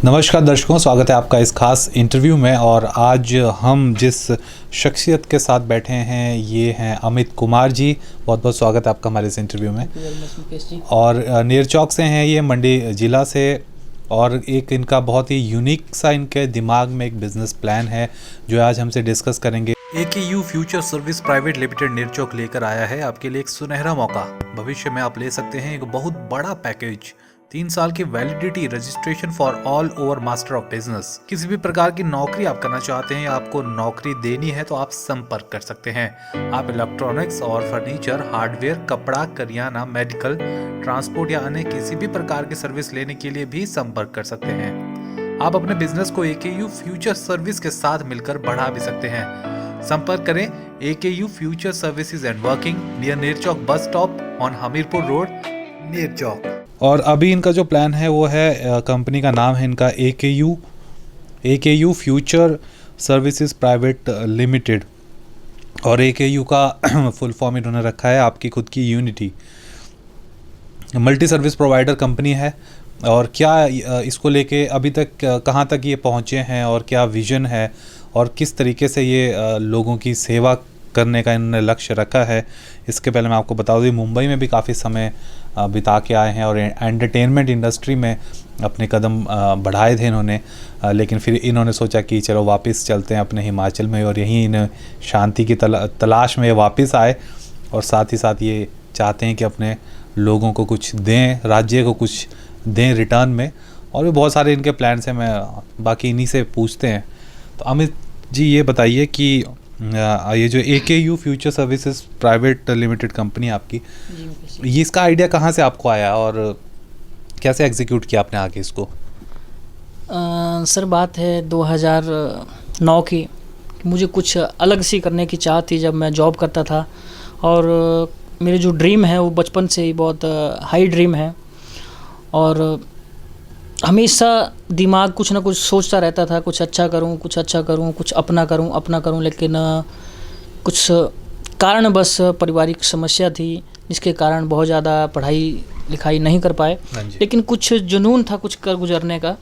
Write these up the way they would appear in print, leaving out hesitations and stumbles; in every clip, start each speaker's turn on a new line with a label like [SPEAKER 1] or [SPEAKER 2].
[SPEAKER 1] नमस्कार दर्शकों, स्वागत है आपका इस खास इंटरव्यू में। और आज हम जिस शख्सियत के साथ बैठे हैं ये हैं अमित कुमार जी। बहुत बहुत स्वागत है आपका हमारे इस इंटरव्यू में। और नेरचौक से हैं ये, मंडी ज़िला से। और एक इनका बहुत ही यूनिक सा इनके दिमाग में एक बिज़नेस प्लान है जो आज हमसे डिस्कस करेंगे। AKU future service private limited Nerchowk लेकर आया है आपके लिए एक सुनहरा मौका। भविष्य में आप ले सकते हैं एक बहुत बड़ा पैकेज, 3 साल की validity, registration for all over master of business. किसी भी प्रकार की नौकरी आप करना चाहते हैं या आपको नौकरी देनी है तो आप संपर्क कर सकते हैं। आप इलेक्ट्रॉनिक्स और फर्नीचर, हार्डवेयर, कपड़ा, करियाना, मेडिकल, ट्रांसपोर्ट या अन्य किसी भी प्रकार की सर्विस लेने के लिए भी संपर्क कर सकते हैं। आप अपने बिजनेस को AKU फ्यूचर सर्विस के साथ मिलकर बढ़ा भी सकते हैं। संपर्क करें AKU future services and working near Nerchowk bus stop on Hamirpur road, Nerchowk. और अभी इनका जो प्लान है वो है, कंपनी का नाम है इनका AKU future services private limited. और AKU का फुल फॉर्म इन्होंने रखा है आपकी खुद की unity. Multi service provider company है। और क्या इसको लेके अभी तक कहाँ तक ये पहुँचे हैं और क्या विज़न है और किस तरीके से ये लोगों की सेवा करने का इन्होंने लक्ष्य रखा है, इसके पहले मैं आपको बता दूँ मुंबई में भी काफ़ी समय बिता के आए हैं और एंटरटेनमेंट इंडस्ट्री में अपने कदम बढ़ाए थे इन्होंने। लेकिन फिर इन्होंने सोचा कि चलो वापस चलते हैं अपने हिमाचल में और यहीं इन्हें शांति की तलाश में वापस आए। और साथ ही साथ ये चाहते हैं कि अपने लोगों को कुछ दें, राज्य को कुछ दें रिटर्न में। और भी बहुत सारे इनके प्लान्स हैं, मैं बाकी इन्हीं से पूछते हैं। तो अमित जी ये बताइए कि ये जो AKU future services private limited company आपकी, ये इसका आइडिया कहाँ से आपको आया और कैसे एग्जीक्यूट किया आपने आगे इसको?
[SPEAKER 2] सर बात है 2009 की। मुझे कुछ अलग सी करने की चाह थी जब मैं जॉब करता था। और मेरे जो ड्रीम है वो बचपन से ही बहुत हाई ड्रीम है। और हमेशा दिमाग कुछ ना कुछ सोचता रहता था, कुछ अच्छा करूं, कुछ अच्छा करूं, कुछ अपना करूं। लेकिन कुछ कारण बस पारिवारिक समस्या थी जिसके कारण बहुत ज़्यादा पढ़ाई लिखाई नहीं कर पाए। लेकिन कुछ जुनून था कुछ कर गुजरने का।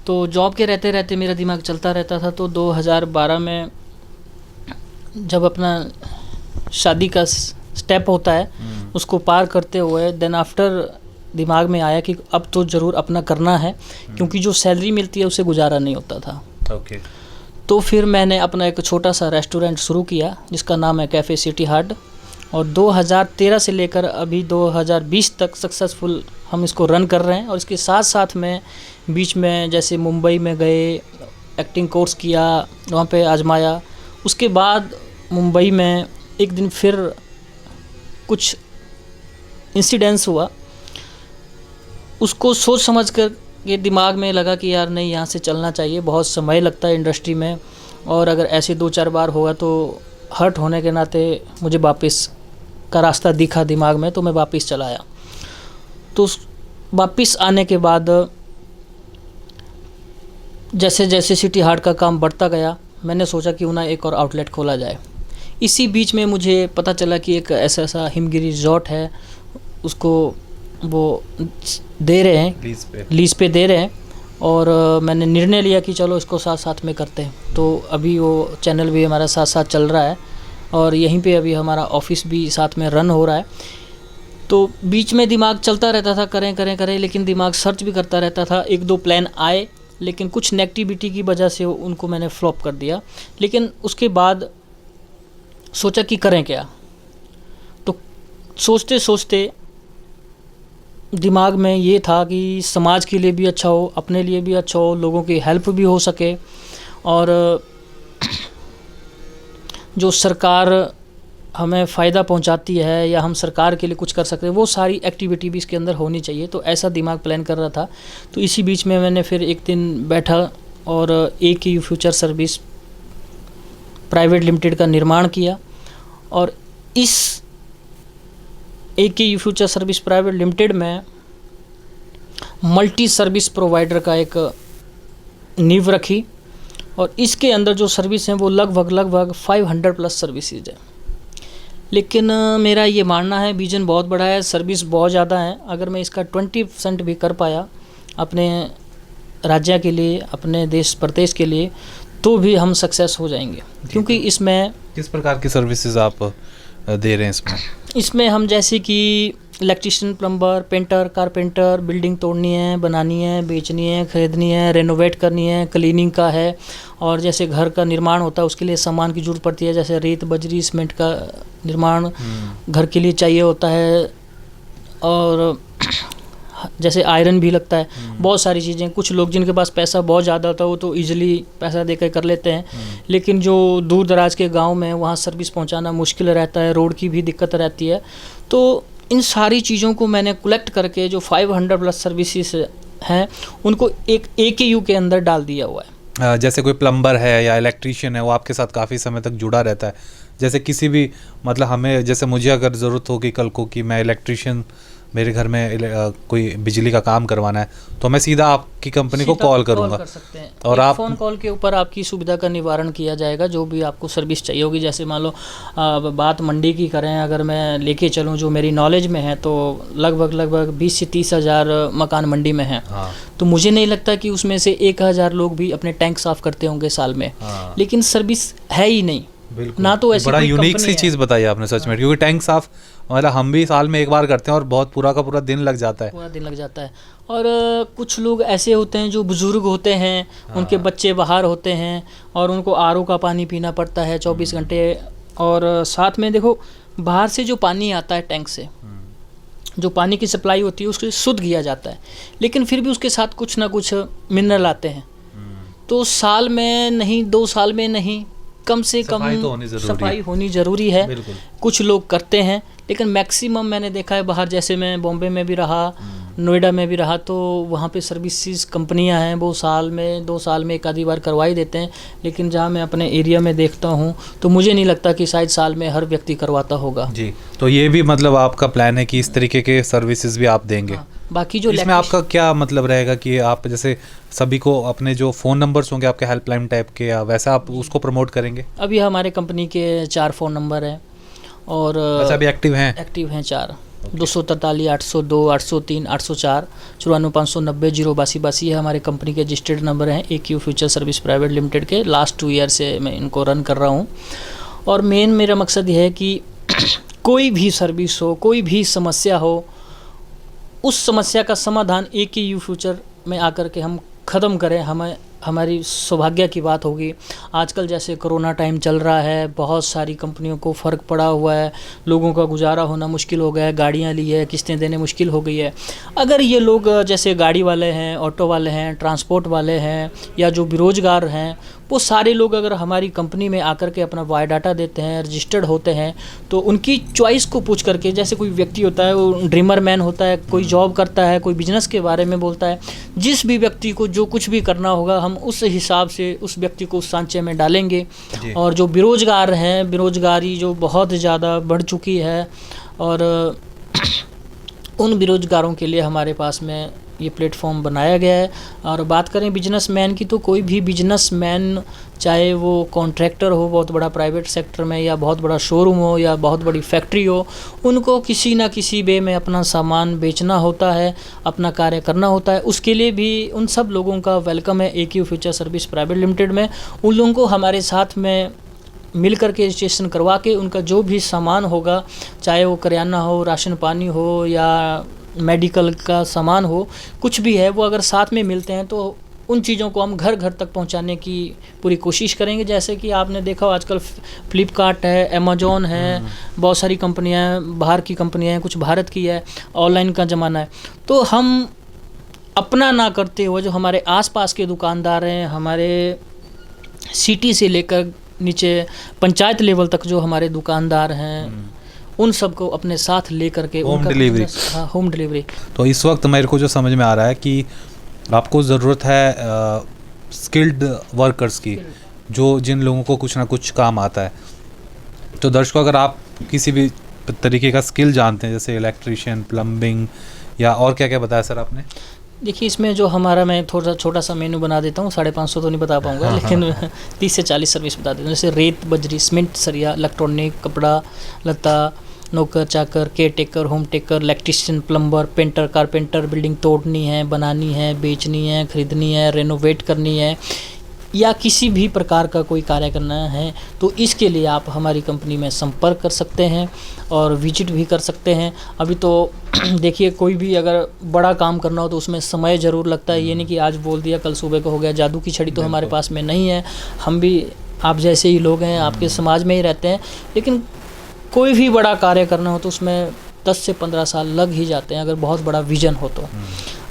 [SPEAKER 2] तो जॉब के रहते रहते मेरा दिमाग चलता रहता था। तो 2012 में जब अपना शादी का स्टेप होता है उसको पार करते हुए देन आफ्टर दिमाग में आया कि अब तो ज़रूर अपना करना है, क्योंकि जो सैलरी मिलती है उससे गुजारा नहीं होता था।
[SPEAKER 1] ओके।
[SPEAKER 2] तो फिर मैंने अपना एक छोटा सा रेस्टोरेंट शुरू किया जिसका नाम है कैफ़े सिटी हार्ट। और 2013 से लेकर अभी 2020 तक सक्सेसफुल हम इसको रन कर रहे हैं। और इसके साथ साथ में बीच में जैसे मुंबई में गए, एक्टिंग कोर्स किया, वहाँ पे आजमाया। उसके बाद मुंबई में एक दिन फिर कुछ इंसिडेंस हुआ, उसको सोच समझ कर ये दिमाग में लगा कि यार नहीं, यहाँ से चलना चाहिए। बहुत समय लगता है इंडस्ट्री में और अगर ऐसे 2-4 बार होगा तो हर्ट होने के नाते मुझे वापस का रास्ता दिखा दिमाग में, तो मैं वापस चला आया। तो वापस आने के बाद जैसे जैसे सिटी हार्ट का काम बढ़ता गया मैंने सोचा कि उन्हें एक और आउटलेट खोला जाए। इसी बीच में मुझे पता चला कि एक ऐसा हिमगिरी रिजॉर्ट है, उसको वो दे रहे हैं, लीज पे दे रहे हैं। और मैंने निर्णय लिया कि चलो इसको साथ साथ में करते हैं। तो अभी वो चैनल भी हमारा साथ साथ चल रहा है और यहीं पे अभी हमारा ऑफिस भी साथ में रन हो रहा है। तो बीच में दिमाग चलता रहता था, करें, लेकिन दिमाग सर्च भी करता रहता था। 1-2 प्लान आए लेकिन कुछ नेगेटिविटी की वजह से उनको मैंने फ्लॉप कर दिया। लेकिन उसके बाद सोचा कि करें क्या। तो सोचते सोचते दिमाग में ये था कि समाज के लिए भी अच्छा हो, अपने लिए भी अच्छा हो, लोगों की हेल्प भी हो सके। और जो सरकार हमें फ़ायदा पहुंचाती है या हम सरकार के लिए कुछ कर सकते हैं, वो सारी एक्टिविटी भी इसके अंदर होनी चाहिए। तो ऐसा दिमाग प्लान कर रहा था। तो इसी बीच में मैंने फिर एक दिन बैठा और AKU future service private limited का निर्माण किया। और इस AKU future service private limited में मल्टी सर्विस प्रोवाइडर का एक नींव रखी। और इसके अंदर जो सर्विस हैं वो लगभग 500+ सर्विसेज है। लेकिन मेरा ये मानना है विज़न बहुत बड़ा है, सर्विस बहुत ज़्यादा है। अगर मैं इसका 20% भी कर पाया अपने राज्य के लिए, अपने देश प्रदेश के लिए, तो भी हम सक्सेस हो जाएंगे। क्योंकि इसमें
[SPEAKER 1] किस प्रकार की सर्विसेज आप दे रहे हैं
[SPEAKER 2] इसमें हम जैसे कि electrician, plumber, painter, carpenter, building तोड़नी है, बनानी है, बेचनी है, खरीदनी है, रेनोवेट करनी है, क्लीनिंग का है, और जैसे घर का निर्माण होता है उसके लिए सामान की ज़रूरत पड़ती है, जैसे रेत, बजरी, सीमेंट का निर्माण घर के लिए चाहिए होता है, और जैसे आयरन भी लगता है, बहुत सारी चीज़ें। कुछ लोग जिनके पास पैसा बहुत ज़्यादा होता है वो तो इजीली पैसा देकर कर लेते हैं, लेकिन जो दूर दराज के गांव में वहाँ सर्विस पहुँचाना मुश्किल रहता है, रोड की भी दिक्कत रहती है। तो इन सारी चीज़ों को मैंने कलेक्ट करके जो 500 प्लस सर्विसेज हैं उनको एक AKU के अंदर डाल दिया हुआ है।
[SPEAKER 1] जैसे कोई प्लम्बर है या इलेक्ट्रीशियन है, वो आपके साथ काफ़ी समय तक जुड़ा रहता है। जैसे किसी भी मतलब हमें, जैसे मुझे अगर ज़रूरत होगी कल को कि मैं इलेक्ट्रीशियन, मेरे घर में कोई बिजली का काम करवाना है, तो मैं सीधा आपकी कंपनी को कॉल करूंगा
[SPEAKER 2] कर सकते हैं,
[SPEAKER 1] और आप
[SPEAKER 2] फ़ोन कॉल के ऊपर आपकी सुविधा का निवारण किया जाएगा। जो भी आपको सर्विस चाहिए होगी, जैसे मान लो बात मंडी की करें, अगर मैं लेके चलूँ जो मेरी नॉलेज में है, तो लगभग 20 से 30 हज़ार मकान मंडी में हैं।
[SPEAKER 1] हाँ।
[SPEAKER 2] तो मुझे नहीं लगता कि उसमें से 1000 लोग भी अपने टैंक साफ़ करते होंगे साल में।
[SPEAKER 1] हाँ।
[SPEAKER 2] लेकिन सर्विस है ही नहीं,
[SPEAKER 1] बिल्कुल।
[SPEAKER 2] ना तो ऐसी
[SPEAKER 1] बड़ा
[SPEAKER 2] कोई
[SPEAKER 1] यूनिक
[SPEAKER 2] कंपनी
[SPEAKER 1] सी
[SPEAKER 2] है।
[SPEAKER 1] चीज़ बताई आपने सच में, क्योंकि टैंक साफ मतलब हम भी साल में एक बार करते हैं और बहुत पूरा का पूरा दिन लग जाता है।
[SPEAKER 2] पूरा दिन लग जाता है। और कुछ लोग ऐसे होते हैं जो बुज़ुर्ग होते हैं, उनके बच्चे बाहर होते हैं और उनको RO का पानी पीना पड़ता है 24 घंटे। और साथ में देखो, बाहर से जो पानी आता है टैंक से, जो पानी की सप्लाई होती है उसको शुद्ध किया जाता है, लेकिन फिर भी उसके साथ कुछ ना कुछ मिनरल आते हैं। तो साल में नहीं, 2 साल में नहीं, कम से कम सफाई होनी ज़रूरी है। कुछ लोग करते हैं, लेकिन मैक्सिमम मैंने देखा है बाहर, जैसे मैं बॉम्बे में भी रहा, नोएडा में भी रहा, तो वहाँ पे सर्विसेज कंपनियाँ हैं, वो साल में 2 साल में एक आधी बार करवा ही देते हैं। लेकिन जहाँ मैं अपने एरिया में देखता हूँ तो मुझे नहीं लगता कि शायद साल में हर व्यक्ति करवाता होगा।
[SPEAKER 1] जी, तो ये भी मतलब आपका प्लान है कि इस तरीके के सर्विसेज भी आप देंगे?
[SPEAKER 2] हाँ। बाकी जो
[SPEAKER 1] इसमें आपका क्या मतलब रहेगा कि आप जैसे सभी को अपने जो फ़ोन नंबर्स होंगे आपके हेल्पलाइन टाइप के, या वैसा आप उसको प्रमोट करेंगे?
[SPEAKER 2] अभी हमारे कंपनी के 4 फ़ोन नंबर हैं और
[SPEAKER 1] अच्छा, अभी एक्टिव हैं?
[SPEAKER 2] एक्टिव हैं 4, 243 802 803 804 94 590 082 है हमारे कंपनी के रजिस्टर्ड नंबर हैं AKU future service private limited के। लास्ट 2 ईयर से मैं इनको रन कर रहा हूँ, और मेन मेरा मकसद यह है कि कोई भी सर्विस हो, कोई भी समस्या हो, उस समस्या का समाधान AKU फ्यूचर में आकर के हम ख़त्म करें। हमारी सौभाग्य की बात होगी। आजकल जैसे कोरोना टाइम चल रहा है, बहुत सारी कंपनियों को फ़र्क पड़ा हुआ है, लोगों का गुजारा होना मुश्किल हो गया है, गाड़ियाँ ली है, किस्तें देने मुश्किल हो गई है। अगर ये लोग जैसे गाड़ी वाले हैं, ऑटो वाले हैं, ट्रांसपोर्ट वाले हैं, या जो बेरोज़गार हैं, वो सारे लोग अगर हमारी कंपनी में आकर के अपना बायोडाटा देते हैं, रजिस्टर्ड होते हैं, तो उनकी चॉइस को पूछ करके, जैसे कोई व्यक्ति होता है वो ड्रीमर मैन होता है, कोई जॉब करता है, कोई बिजनेस के बारे में बोलता है, जिस भी व्यक्ति को जो कुछ भी करना होगा हम उस हिसाब से उस व्यक्ति को उस सांचे में डालेंगे। और जो बेरोज़गार हैं, बेरोज़गारी जो बहुत ज़्यादा बढ़ चुकी है, और उन बेरोज़गारों के लिए हमारे पास में ये प्लेटफॉर्म बनाया गया है। और बात करें बिजनेसमैन की, तो कोई भी बिजनेसमैन, चाहे वो कॉन्ट्रैक्टर हो बहुत बड़ा प्राइवेट सेक्टर में, या बहुत बड़ा शोरूम हो, या बहुत बड़ी फैक्ट्री हो, उनको किसी ना किसी वे में अपना सामान बेचना होता है, अपना कार्य करना होता है। उसके लिए भी उन सब लोगों का वेलकम है AKU future service private limited में। उन लोगों को हमारे साथ में मिल करके रजिस्ट्रेशन करवा के उनका जो भी सामान होगा, चाहे वो करियाना हो, राशन पानी हो, या मेडिकल का सामान हो, कुछ भी है, वो अगर साथ में मिलते हैं तो उन चीज़ों को हम घर घर तक पहुंचाने की पूरी कोशिश करेंगे। जैसे कि आपने देखा हो आजकल फ्लिपकार्ट है, अमेज़ॉन है, बहुत सारी कंपनियां हैं, बाहर की कंपनियां हैं, कुछ भारत की है, ऑनलाइन का ज़माना है। तो हम अपना ना करते हुए जो हमारे आसपास के दुकानदार हैं, हमारे सिटी से लेकर नीचे पंचायत लेवल तक जो हमारे दुकानदार हैं, उन सबको अपने साथ लेकर के
[SPEAKER 1] होम डिलीवरी।
[SPEAKER 2] हाँ, होम डिलीवरी।
[SPEAKER 1] तो इस वक्त मेरे को जो समझ में आ रहा है कि आपको ज़रूरत है स्किल्ड वर्कर्स की, जो जिन लोगों को कुछ ना कुछ काम आता है। तो दर्शकों, अगर आप किसी भी तरीके का स्किल जानते हैं, जैसे इलेक्ट्रीशियन, प्लम्बिंग, या और क्या क्या बताया सर आपने?
[SPEAKER 2] देखिए, इसमें जो हमारा, मैं थोड़ा छोटा सा मेनू बना देता हूँ, 550 तो नहीं बता पाऊँगा, लेकिन 30 से 40 सर्विस बता देता हूँ। जैसे रेत, बजरी, सीमेंट, सरिया, इलेक्ट्रॉनिक, कपड़ा लत्ता, नौकर चाकर, caretaker, home taker, electrician, plumber, painter, carpenter, building तोड़नी है, बनानी है, बेचनी है, खरीदनी है, रेनोवेट करनी है या किसी भी प्रकार का कोई कार्य करना है, तो इसके लिए आप हमारी कंपनी में संपर्क कर सकते हैं और विजिट भी कर सकते हैं। अभी तो देखिए, कोई भी अगर बड़ा काम करना हो तो उसमें समय ज़रूर लगता है। ये नहीं कि आज बोल दिया कल सुबह को हो गया। जादू की छड़ी तो हमारे पास में नहीं है। हम भी आप जैसे ही लोग हैं, आपके समाज में ही रहते हैं, लेकिन कोई भी बड़ा कार्य करना हो तो उसमें 10 से 15 साल लग ही जाते हैं, अगर बहुत बड़ा विज़न हो तो।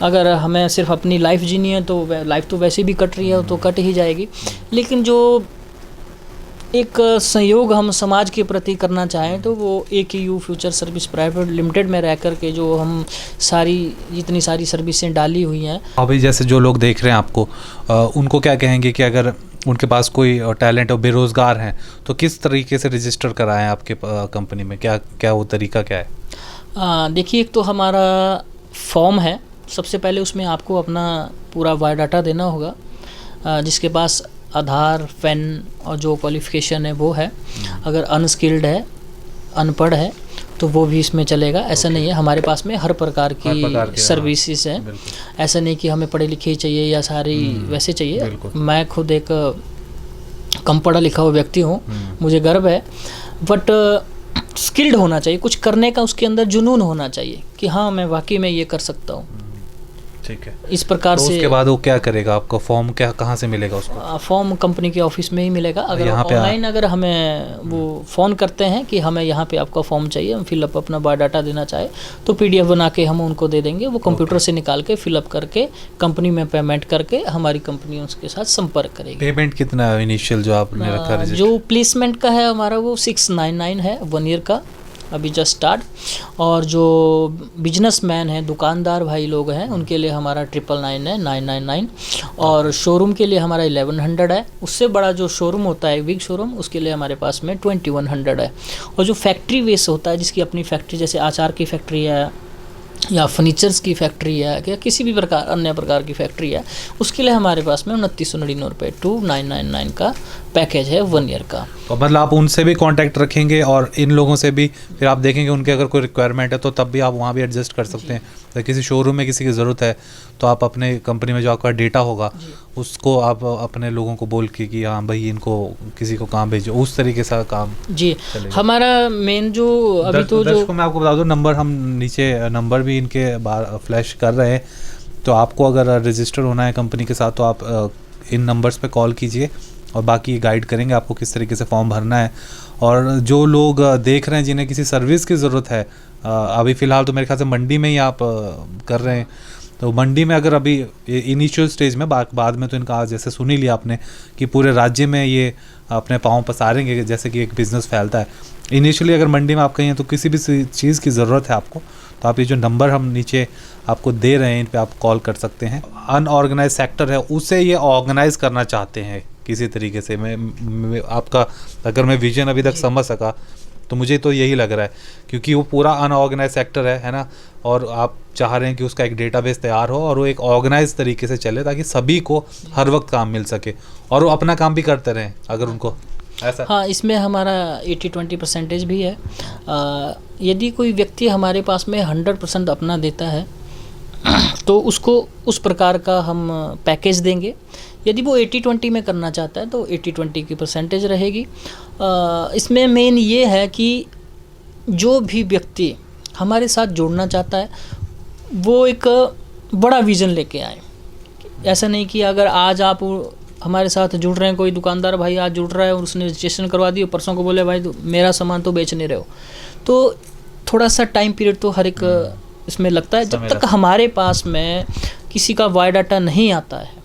[SPEAKER 2] अगर हमें सिर्फ अपनी लाइफ जीनी है तो लाइफ तो वैसे भी कट रही है, तो कट ही जाएगी। लेकिन जो एक सहयोग हम समाज के प्रति करना चाहें तो वो AKU future service private limited में रह कर के जो हम इतनी सारी सर्विसें डाली हुई हैं।
[SPEAKER 1] अभी जैसे जो लोग देख रहे हैं आपको, उनको क्या कहेंगे कि अगर उनके पास कोई टैलेंट और बेरोज़गार हैं तो किस तरीके से रजिस्टर कराएं आपके कंपनी में? क्या वो तरीका क्या है?
[SPEAKER 2] देखिए, एक तो हमारा फॉर्म है। सबसे पहले उसमें आपको अपना पूरा बायोडाटा देना होगा, जिसके पास आधार, पैन और जो क्वालिफ़िकेशन है वो है। अगर अनस्किल्ड है, अनपढ़ है, तो वो भी इसमें चलेगा। ऐसा नहीं है, हमारे पास में हर प्रकार की सर्विसेज हैं। ऐसा नहीं कि हमें पढ़े लिखे ही चाहिए या सारी वैसे चाहिए। मैं खुद एक कम पढ़ा लिखा हुआ व्यक्ति हूँ, मुझे गर्व है, बट स्किल्ड होना चाहिए, कुछ करने का उसके अंदर जुनून होना चाहिए कि हाँ, मैं वाकई में ये कर सकता हूँ।
[SPEAKER 1] ठीक है।
[SPEAKER 2] इस प्रकार
[SPEAKER 1] तो
[SPEAKER 2] से
[SPEAKER 1] उसके बाद वो क्या करेगा? आपका फॉर्म कहाँ से मिलेगा उसको?
[SPEAKER 2] फॉर्म कंपनी के ऑफिस में ही मिलेगा। अगर ऑनलाइन अगर हमें वो फ़ोन करते हैं कि हमें यहाँ पे आपका फॉर्म चाहिए, हम फिलअप अपना बायोडाटा देना चाहे तो PDF बना के हम उनको दे देंगे। वो कंप्यूटर से निकाल के फिलअप करके कंपनी में पेमेंट करके हमारी कंपनी उसके साथ संपर्क करेगी।
[SPEAKER 1] पेमेंट कितना है इनिशियल जो आपने रखा है?
[SPEAKER 2] जो प्लेसमेंट का है हमारा वो 699 है 1 ईयर का, अभी जस्ट स्टार्ट। और जो बिजनेसमैन हैं, दुकानदार भाई लोग हैं, उनके लिए हमारा 999 है 999। और शोरूम के लिए हमारा 1100 है। उससे बड़ा जो शोरूम होता है, बिग शोरूम, उसके लिए हमारे पास में 2100 है। और जो फैक्ट्री बेस होता है, जिसकी अपनी फैक्ट्री, जैसे अचार की फैक्ट्री है या फर्नीचर्स की फैक्ट्री है या किसी भी प्रकार अन्य प्रकार की फैक्ट्री है, उसके लिए हमारे पास में 2999 रुपये 2999 का पैकेज है 1 ईयर का।
[SPEAKER 1] तो मतलब आप उनसे भी कांटेक्ट रखेंगे और इन लोगों से भी फिर आप देखेंगे उनके अगर कोई रिक्वायरमेंट है तो तब भी आप वहाँ भी एडजस्ट कर सकते हैं। तो किसी शोरूम में किसी की ज़रूरत है तो आप अपने कंपनी में जो आपका डेटा होगा उसको आप अपने लोगों को बोल के कि हाँ भाई इनको किसी को काम भेजो, उस तरीके से काम
[SPEAKER 2] जी। हमारा मेन जो अभी तो जो
[SPEAKER 1] मैं आपको बता दूँ, नंबर हम नीचे नंबर भी इनके फ्लैश कर रहे हैं। तो आपको अगर रजिस्टर होना है कंपनी के साथ तो आप इन नंबर्स पे कॉल कीजिए और बाकी गाइड करेंगे आपको किस तरीके से फॉर्म भरना है। और जो लोग देख रहे हैं जिन्हें किसी सर्विस की ज़रूरत है, अभी फ़िलहाल तो मेरे ख्याल से मंडी में ही आप कर रहे हैं, तो मंडी में अगर अभी इनिशियल स्टेज में, बाद में तो इनका जैसे सुन ही लिया आपने कि पूरे राज्य में ये अपने पाँव पसारेंगे जैसे कि एक बिज़नेस फैलता है। इनिशियली अगर मंडी में आप कहीं हैं तो किसी भी चीज़ की ज़रूरत है आपको, तो आप ये जो नंबर हम नीचे आपको दे रहे हैं इन पे आप कॉल कर सकते हैं। अनऑर्गेनाइज सेक्टर है, उसे ये ऑर्गेनाइज करना चाहते हैं किसी तरीके से। मैं आपका अगर मैं विजन अभी तक समझ सका तो मुझे तो यही लग रहा है, क्योंकि वो पूरा अनऑर्गेनाइज सेक्टर है ना, और आप चाह रहे हैं कि उसका एक डेटाबेस तैयार हो और वो एक ऑर्गेनाइज तरीके से चले ताकि सभी को हर वक्त काम मिल सके और वो अपना काम भी करते रहें अगर उनको ऐसा।
[SPEAKER 2] हाँ, इसमें हमारा 80-20% भी है। यदि कोई व्यक्ति हमारे पास में 100% अपना देता है तो उसको उस प्रकार का हम पैकेज देंगे। यदि वो 80-20 में करना चाहता है तो 80-20 की परसेंटेज रहेगी। इसमें मेन ये है कि जो भी व्यक्ति हमारे साथ जुड़ना चाहता है वो एक बड़ा विज़न लेके आए। ऐसा नहीं कि अगर आज आप हमारे साथ जुड़ रहे हैं, कोई दुकानदार भाई आज जुड़ रहा है और उसने रजिस्ट्रेशन करवा दी, परसों को बोले भाई तो मेरा सामान तो बेच नहीं रहे हो, तो थोड़ा सा टाइम पीरियड तो हर एक इसमें लगता है। जब तक हमारे पास में किसी का बायोडाटा नहीं आता है,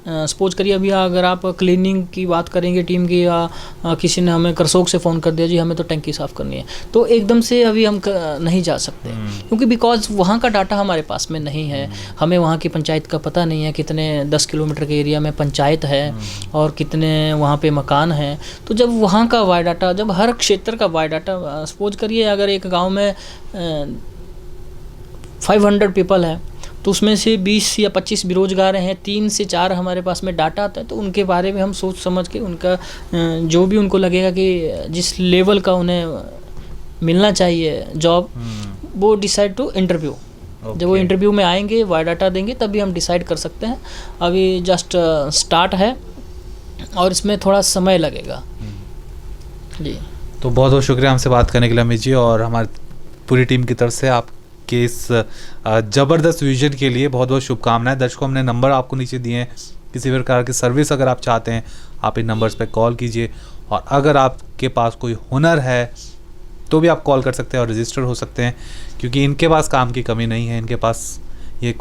[SPEAKER 2] सपोज करिए अभी अगर आप क्लीनिंग की बात करेंगे टीम की, या किसी ने हमें करसोग से फ़ोन कर दिया जी हमें तो टंकी साफ़ करनी है, तो एकदम से अभी हम नहीं जा सकते क्योंकि बिकॉज वहाँ का डाटा हमारे पास में नहीं है। हमें वहाँ की पंचायत का पता नहीं है, कितने 10 किलोमीटर के एरिया में पंचायत है और कितने वहाँ पे मकान हैं। तो जब वहाँ का बायोडाटा, जब हर क्षेत्र का बायोडाटा, सपोज करिए अगर एक गाँव में 500 पीपल है तो उसमें से 20 या 25 बेरोजगार हैं, 3 से 4 हमारे पास में डाटा आता है, तो उनके बारे में हम सोच समझ के उनका जो भी उनको लगेगा कि जिस लेवल का उन्हें मिलना चाहिए जॉब, वो डिसाइड टू इंटरव्यू। जब वो इंटरव्यू में आएंगे, बायोडाटा देंगे, तभी हम डिसाइड कर सकते हैं। अभी जस्ट स्टार्ट है और इसमें थोड़ा समय लगेगा जी।
[SPEAKER 1] तो बहुत बहुत शुक्रिया हमसे बात करने के लिए अमित जी, और हमारी पूरी टीम की तरफ से आपके इस ज़बरदस्त विजन के लिए बहुत बहुत शुभकामनाएं। दर्शकों, हमने नंबर आपको नीचे दिए हैं, किसी भी प्रकार की सर्विस अगर आप चाहते हैं आप इन नंबर्स पे कॉल कीजिए, और अगर आपके पास कोई हुनर है तो भी आप कॉल कर सकते हैं और रजिस्टर हो सकते हैं, क्योंकि इनके पास काम की कमी नहीं है। इनके पास ये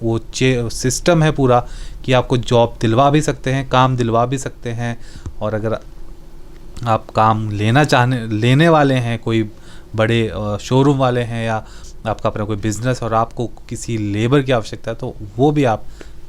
[SPEAKER 1] वो सिस्टम है पूरा कि आपको जॉब दिलवा भी सकते हैं, काम दिलवा भी सकते हैं। और अगर आप काम लेने वाले हैं, कोई बड़े शोरूम वाले हैं, या आपका अपना कोई बिजनेस और आपको किसी लेबर की आवश्यकता है, तो वो भी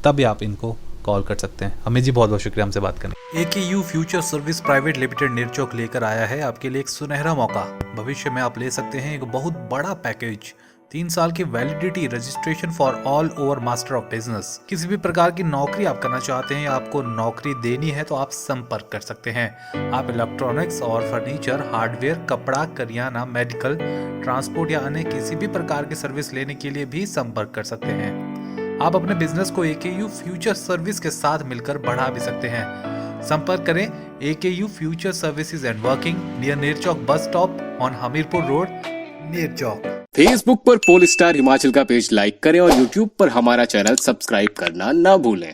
[SPEAKER 1] तब आप इनको कॉल कर सकते हैं। अमित जी, बहुत बहुत शुक्रिया हमसे बात करने। AKU future service private limited Nerchowk लेकर आया है आपके लिए एक सुनहरा मौका। भविष्य में आप ले सकते हैं एक बहुत बड़ा पैकेज, 3 साल की validity, registration for all over master of business. किसी भी प्रकार की नौकरी आप करना चाहते हैं या आपको नौकरी देनी है तो आप संपर्क कर सकते हैं। आप इलेक्ट्रॉनिक्स और फर्नीचर, हार्डवेयर, कपड़ा, करियाना, मेडिकल, ट्रांसपोर्ट या अन्य किसी भी प्रकार की सर्विस लेने के लिए भी संपर्क कर सकते हैं। आप अपने बिजनेस को AKU फ्यूचर सर्विस के साथ मिलकर बढ़ा भी सकते हैं। संपर्क करें AKU future services and working near Nerchowk bus stop on Hamirpur road, Nerchowk.
[SPEAKER 3] Facebook पर पोलस्टार हिमाचल का पेज लाइक करें और यूट्यूब पर हमारा चैनल सब्सक्राइब करना ना भूलें।